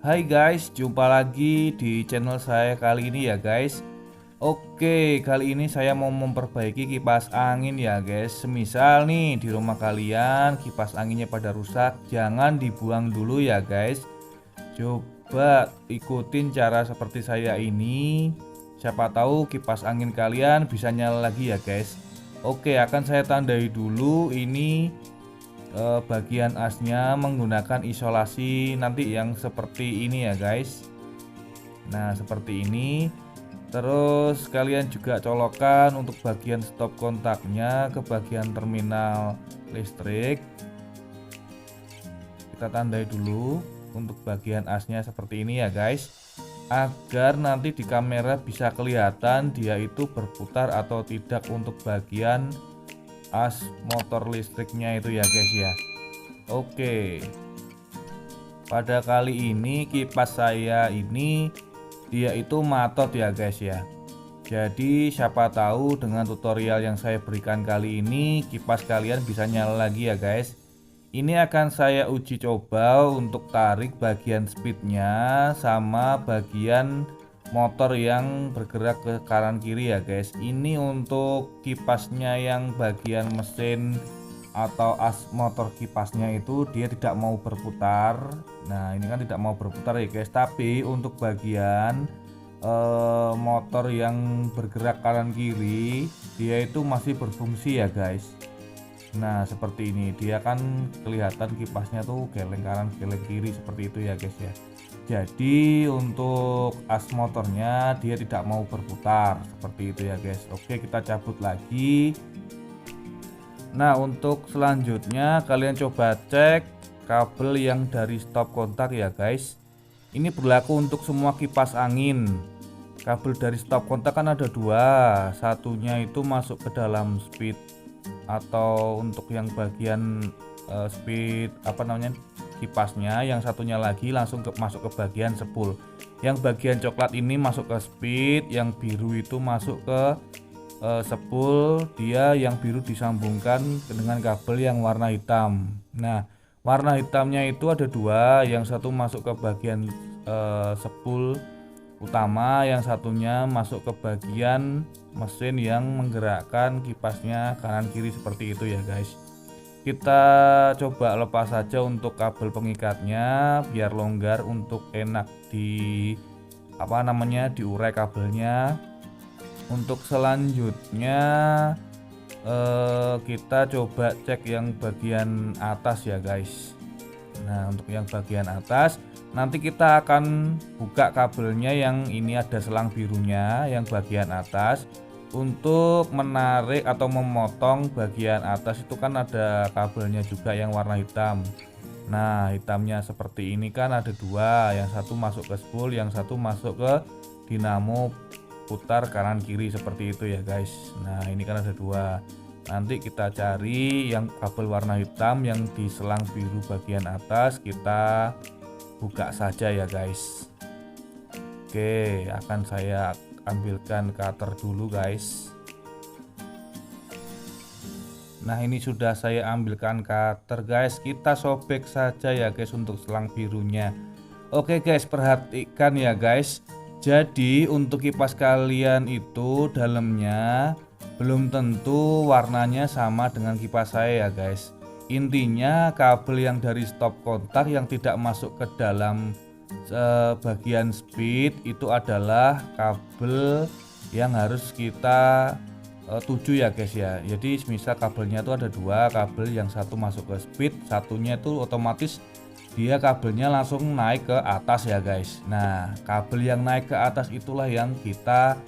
Hai guys, jumpa lagi di channel saya kali ini ya guys. Oke, kali ini saya mau memperbaiki kipas angin ya guys. Semisal nih di rumah kalian kipas anginnya pada rusak, jangan dibuang dulu ya guys. Coba ikutin cara seperti saya ini. Siapa tahu kipas angin kalian bisa nyala lagi ya guys. Oke, akan saya tandai dulu ini bagian asnya menggunakan isolasi nanti yang seperti ini ya guys. Nah seperti ini. Terus kalian juga colokan untuk bagian stop kontaknya ke bagian terminal listrik. Kita tandai dulu untuk bagian asnya seperti ini ya guys, agar nanti di kamera bisa kelihatan dia itu berputar atau tidak untuk bagian as motor listriknya itu ya guys ya. Oke, pada kali ini kipas saya ini dia itu matot ya guys ya. Jadi siapa tahu dengan tutorial yang saya berikan kali ini kipas kalian bisa nyala lagi ya guys. Ini akan saya uji coba untuk tarik bagian speednya sama bagian motor yang bergerak ke kanan kiri ya guys. Ini untuk kipasnya yang bagian mesin atau as motor kipasnya itu dia tidak mau berputar. Nah ini kan tidak mau berputar ya guys, tapi untuk bagian motor yang bergerak kanan kiri dia itu masih berfungsi ya guys. Nah seperti ini, dia kan kelihatan kipasnya tuh geleng kanan geleng kiri seperti itu ya guys ya. Jadi untuk as motornya dia tidak mau berputar seperti itu ya guys. Oke, kita cabut lagi. Nah untuk selanjutnya kalian coba cek kabel yang dari stop kontak ya guys. Ini berlaku untuk semua kipas angin. Kabel dari stop kontak kan ada dua, satunya itu masuk ke dalam speed atau untuk yang bagian speed apa namanya kipasnya, yang satunya lagi langsung masuk ke bagian spool. Yang bagian coklat ini masuk ke speed, yang biru itu masuk ke spool. Dia yang biru disambungkan dengan kabel yang warna hitam. Nah warna hitamnya itu ada dua, yang satu masuk ke bagian spool utama, yang satunya masuk ke bagian mesin yang menggerakkan kipasnya kanan kiri seperti itu ya guys. Kita coba lepas saja untuk kabel pengikatnya biar longgar untuk enak di apa namanya diurai kabelnya. Untuk selanjutnya kita coba cek yang bagian atas ya guys. Nah untuk yang bagian atas nanti kita akan buka kabelnya, yang ini ada selang birunya yang bagian atas. Untuk menarik atau memotong bagian atas itu kan ada kabelnya juga yang warna hitam. Nah hitamnya seperti ini kan ada dua, yang satu masuk ke spool, yang satu masuk ke dinamo putar kanan kiri seperti itu ya guys. Nah ini kan ada dua, nanti kita cari yang kabel warna hitam yang di selang biru bagian atas, kita buka saja ya guys. Oke, akan saya ambilkan cutter dulu guys. Nah ini sudah saya ambilkan cutter guys, kita sobek saja ya guys untuk selang birunya. Oke guys, perhatikan ya guys. Jadi untuk kipas kalian itu dalamnya belum tentu warnanya sama dengan kipas saya ya guys. Intinya kabel yang dari stop kontak yang tidak masuk ke dalam bagian speed itu adalah kabel yang harus kita tuju ya guys ya. Jadi misal kabelnya itu ada dua kabel, yang satu masuk ke speed, satunya itu otomatis dia kabelnya langsung naik ke atas ya guys. Nah kabel yang naik ke atas itulah yang kita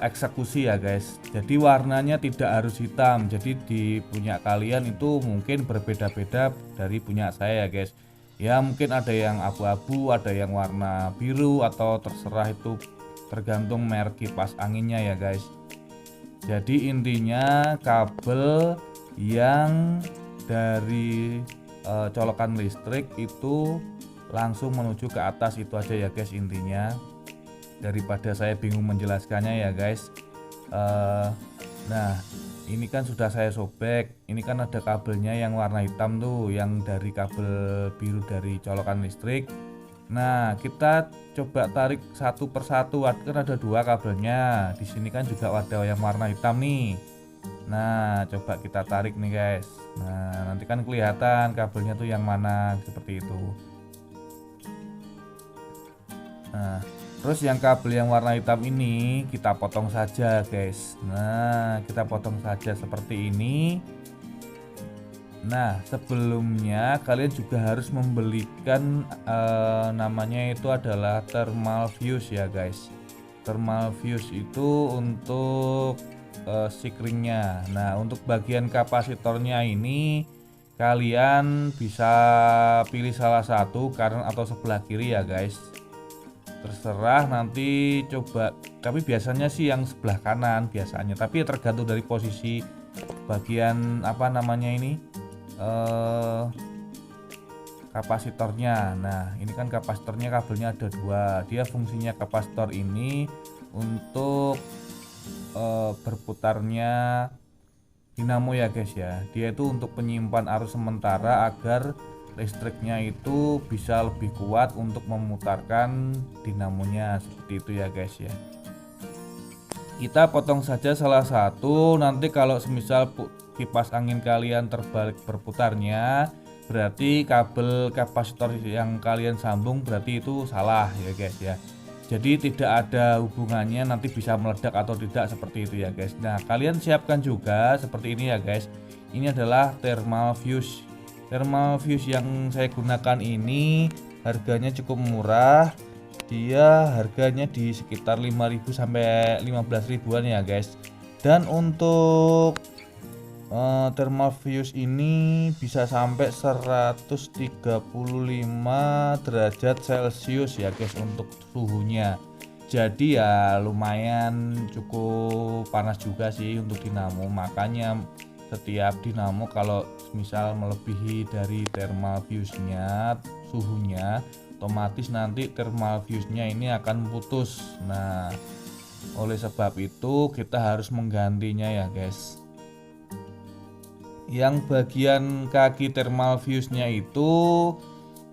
eksekusi ya guys. Jadi warnanya tidak harus hitam, jadi di punya kalian itu mungkin berbeda-beda dari punya saya ya guys. Ya mungkin ada yang abu-abu, ada yang warna biru, atau terserah, itu tergantung merek kipas anginnya ya guys. Jadi intinya kabel yang dari colokan listrik itu langsung menuju ke atas, itu aja ya guys intinya, daripada saya bingung menjelaskannya ya guys. Nah ini kan sudah saya sobek, ini kan ada kabelnya yang warna hitam tuh, yang dari kabel biru dari colokan listrik. Nah, kita coba tarik satu persatu. Kan ada dua kabelnya. Di sini kan juga ada yang warna hitam nih. Nah, coba kita tarik nih guys. Nah, nanti kan kelihatan kabelnya tuh yang mana seperti itu. Nah, terus yang kabel yang warna hitam ini kita potong saja guys. Nah, kita potong saja seperti ini. Nah, sebelumnya kalian juga harus membelikan namanya itu adalah thermal fuse ya guys. Thermal fuse itu untuk sikringnya. Nah, untuk bagian kapasitornya ini kalian bisa pilih salah satu kanan atau sebelah kiri ya guys. Terserah nanti coba. Tapi biasanya sih yang sebelah kanan biasanya. Tapi tergantung dari posisi bagian apa namanya ini kapasitornya. Nah, ini kan kapasitornya kabelnya ada dua. Dia fungsinya kapasitor ini untuk berputarnya dinamo ya guys ya. Dia itu untuk penyimpan arus sementara agar listriknya itu bisa lebih kuat untuk memutarkan dinamonya seperti itu ya guys ya. Kita potong saja salah satu. Nanti kalau semisal kipas angin kalian terbalik berputarnya, berarti kabel kapasitor yang kalian sambung berarti itu salah ya guys ya. Jadi tidak ada hubungannya nanti bisa meledak atau tidak seperti itu ya guys. Nah, kalian siapkan juga seperti ini ya guys. Ini adalah thermal fuse. Thermal fuse yang saya gunakan ini harganya cukup murah. Dia harganya di sekitar 5.000 sampai 15 ribuan ya guys. Dan untuk thermal fuse ini bisa sampai 135 derajat Celcius ya guys untuk suhunya. Jadi ya lumayan cukup panas juga sih untuk dinamo. Makanya setiap dinamo kalau misal melebihi dari thermal fuse-nya suhunya, otomatis nanti thermal fuse-nya ini akan putus. Nah, oleh sebab itu kita harus menggantinya ya guys. Yang bagian kaki thermal fuse-nya itu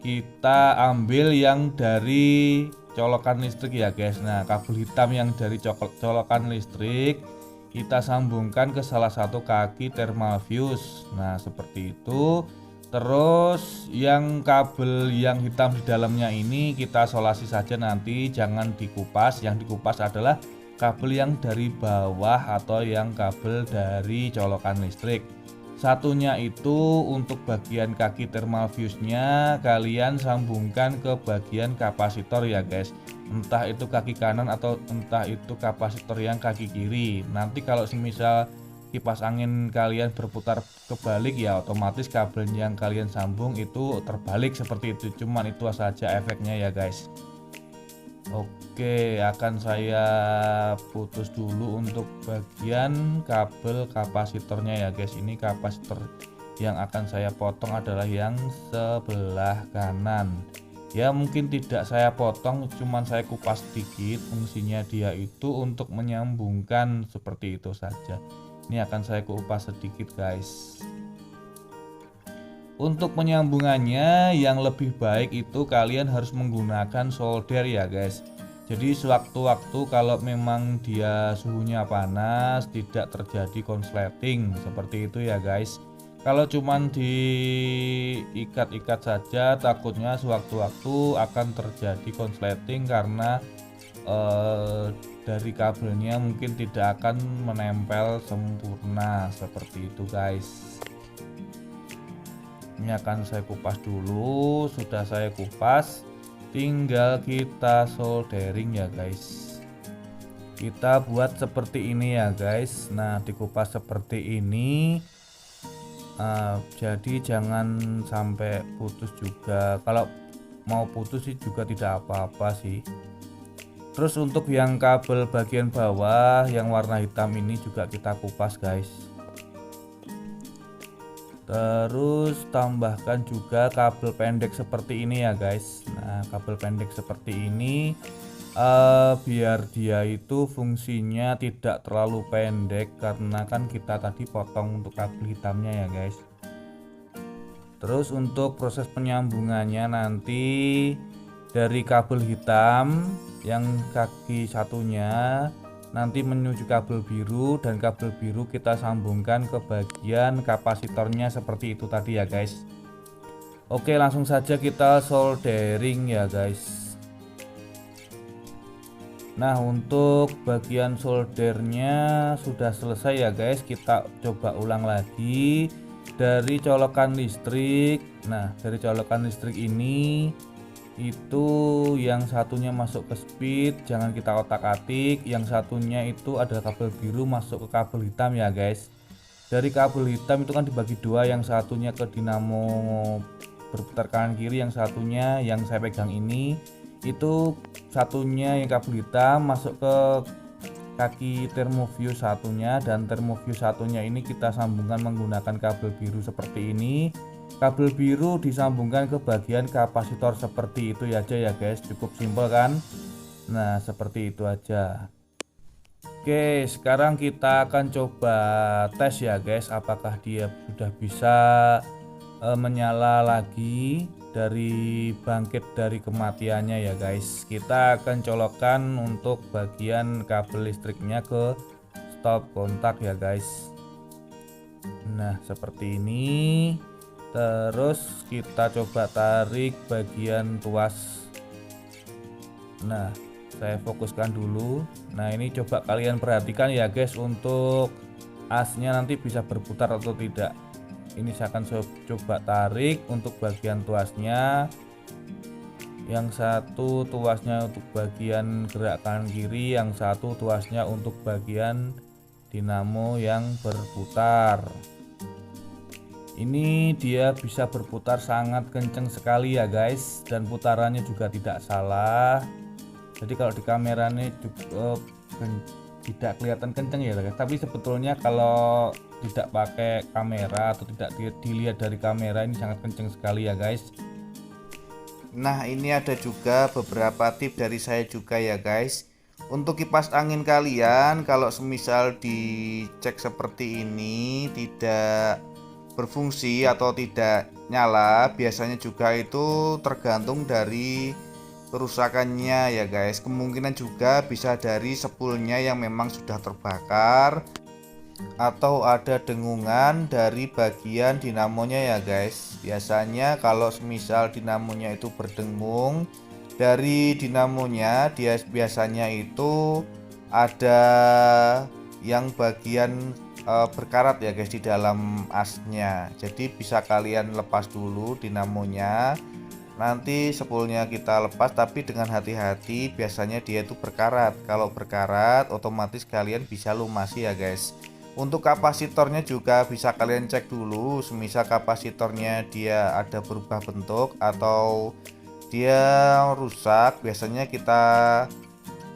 kita ambil yang dari colokan listrik ya guys. Nah, kabel hitam yang dari colokan listrik kita sambungkan ke salah satu kaki thermal fuse. Nah, seperti itu. Terus yang kabel yang hitam di dalamnya ini kita solasi saja nanti, jangan dikupas. Yang dikupas adalah kabel yang dari bawah atau yang kabel dari colokan listrik. Satunya itu untuk bagian kaki thermal fuse-nya kalian sambungkan ke bagian kapasitor ya guys. Entah itu kaki kanan atau entah itu kapasitor yang kaki kiri. Nanti kalau semisal kipas angin kalian berputar kebalik ya otomatis kabel yang kalian sambung itu terbalik seperti itu. Cuman itu saja efeknya ya guys. Oke, akan saya putus dulu untuk bagian kabel kapasitornya ya guys. Ini kapasitor yang akan saya potong adalah yang sebelah kanan. Ya mungkin tidak saya potong, cuman saya kupas sedikit. Fungsinya dia itu untuk menyambungkan seperti itu saja. Ini akan saya kupas sedikit guys. Untuk penyambungannya yang lebih baik itu kalian harus menggunakan solder ya guys. Jadi sewaktu-waktu kalau memang dia suhunya panas tidak terjadi konsleting seperti itu ya guys. Kalau cuman diikat-ikat saja takutnya sewaktu-waktu akan terjadi konsleting karena dari kabelnya mungkin tidak akan menempel sempurna seperti itu guys. Ini akan saya kupas dulu. Sudah saya kupas, tinggal kita soldering ya guys. Kita buat seperti ini ya guys. Nah, dikupas seperti ini. Jadi jangan sampai putus juga. Kalau mau putus sih juga tidak apa-apa sih. Terus untuk yang kabel bagian bawah yang warna hitam ini juga kita kupas guys. Terus tambahkan juga kabel pendek seperti ini ya guys. Nah, kabel pendek seperti ini biar dia itu fungsinya tidak terlalu pendek karena kan kita tadi potong untuk kabel hitamnya ya guys. Terus untuk proses penyambungannya nanti dari kabel hitam yang kaki satunya nanti menuju kabel biru, dan kabel biru kita sambungkan ke bagian kapasitornya seperti itu tadi ya guys. Oke, langsung saja kita soldering ya guys. Nah, untuk bagian soldernya sudah selesai ya guys. Kita coba ulang lagi dari colokan listrik. Nah, dari colokan listrik ini itu yang satunya masuk ke speed, jangan kita otak-atik. Yang satunya itu ada kabel biru masuk ke kabel hitam ya guys. Dari kabel hitam itu kan dibagi dua, yang satunya ke dinamo berputar kanan kiri, yang satunya yang saya pegang ini itu satunya yang kabel hitam masuk ke kaki termofuse satunya, dan termofuse satunya ini kita sambungkan menggunakan kabel biru seperti ini. Kabel biru disambungkan ke bagian kapasitor seperti itu aja ya guys, cukup simpel kan. Nah, seperti itu aja. Oke, sekarang kita akan coba tes ya guys, apakah dia sudah bisa menyala lagi dari bangkit dari kematiannya ya guys. Kita akan colokkan untuk bagian kabel listriknya ke stop kontak ya guys. Nah, seperti ini. Terus kita coba tarik bagian tuas. Nah, saya fokuskan dulu. Nah, ini coba kalian perhatikan ya guys, untuk asnya nanti bisa berputar atau tidak. Ini saya akan coba tarik untuk bagian tuasnya. Yang satu tuasnya untuk bagian gerak kanan kiri, yang satu tuasnya untuk bagian dinamo yang berputar. Ini dia bisa berputar sangat kenceng sekali ya guys, dan putarannya juga tidak salah. Jadi kalau di kamera ini juga tidak kelihatan kenceng ya guys, tapi sebetulnya kalau tidak pakai kamera atau tidak dilihat dari kamera ini sangat kenceng sekali ya guys. Nah, ini ada juga beberapa tips dari saya juga ya guys. Untuk kipas angin kalian, kalau semisal dicek seperti ini tidak berfungsi atau tidak nyala, biasanya juga itu tergantung dari kerusakannya ya guys. Kemungkinan juga bisa dari spoolnya yang memang sudah terbakar, atau ada dengungan dari bagian dinamonya ya guys. Biasanya kalau misal dinamonya itu berdengung, dari dinamonya dia biasanya itu ada yang bagian berkarat ya guys di dalam asnya. Jadi bisa kalian lepas dulu dinamonya, nanti spoolnya kita lepas, tapi dengan hati-hati, biasanya dia itu berkarat. Kalau berkarat otomatis kalian bisa lumasi ya guys. Untuk kapasitornya juga bisa kalian cek dulu, semisal kapasitornya dia ada berubah bentuk atau dia rusak. Biasanya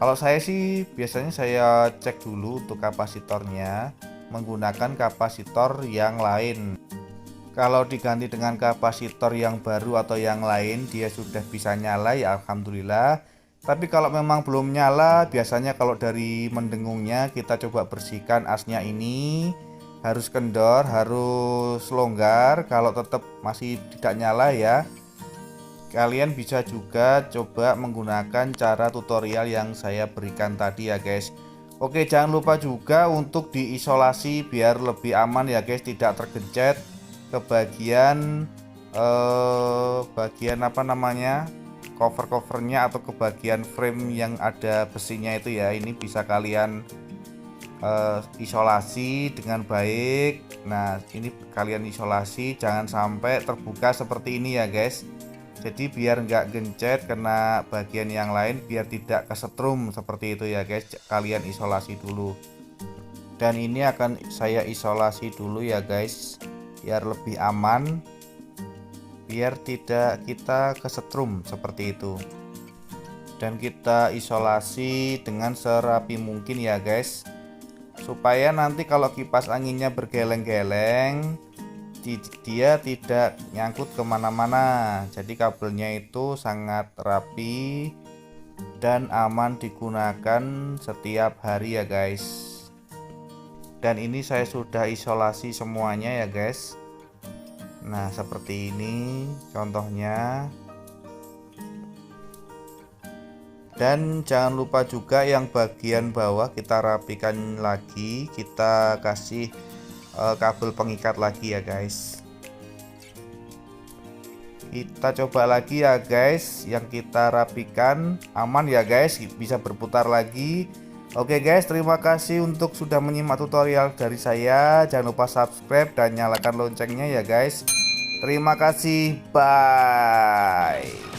kalau saya sih biasanya saya cek dulu untuk kapasitornya menggunakan kapasitor yang lain. Kalau diganti dengan kapasitor yang baru atau yang lain dia sudah bisa nyala ya alhamdulillah. Tapi kalau memang belum nyala, biasanya kalau dari mendengungnya kita coba bersihkan asnya ini. Harus kendor, harus longgar. Kalau tetap masih tidak nyala ya, kalian bisa juga coba menggunakan cara tutorial yang saya berikan tadi ya guys. Oke, jangan lupa juga untuk diisolasi biar lebih aman ya guys, tidak tergencet ke bagian apa namanya, covernya atau ke bagian frame yang ada besinya itu ya. Ini bisa kalian isolasi dengan baik. Nah, ini kalian isolasi jangan sampai terbuka seperti ini ya guys. Jadi biar nggak gencet kena bagian yang lain, biar tidak kesetrum seperti itu ya guys. Kalian isolasi dulu. Dan ini akan saya isolasi dulu ya guys, biar lebih aman, biar tidak kita kesetrum seperti itu. Dan kita isolasi dengan serapi mungkin ya guys, supaya nanti kalau kipas anginnya bergeleng-geleng dia tidak nyangkut kemana-mana. Jadi kabelnya itu sangat rapi dan aman digunakan setiap hari ya guys. Dan ini saya sudah isolasi semuanya ya guys. Nah, seperti ini contohnya. Dan jangan lupa juga yang bagian bawah kita rapikan lagi, kita kasih kabel pengikat lagi ya guys. Kita coba lagi ya guys, yang kita rapikan aman ya guys, bisa berputar lagi. Oke guys, terima kasih untuk sudah menyimak tutorial dari saya. Jangan lupa subscribe dan nyalakan loncengnya ya guys. Terima kasih, bye.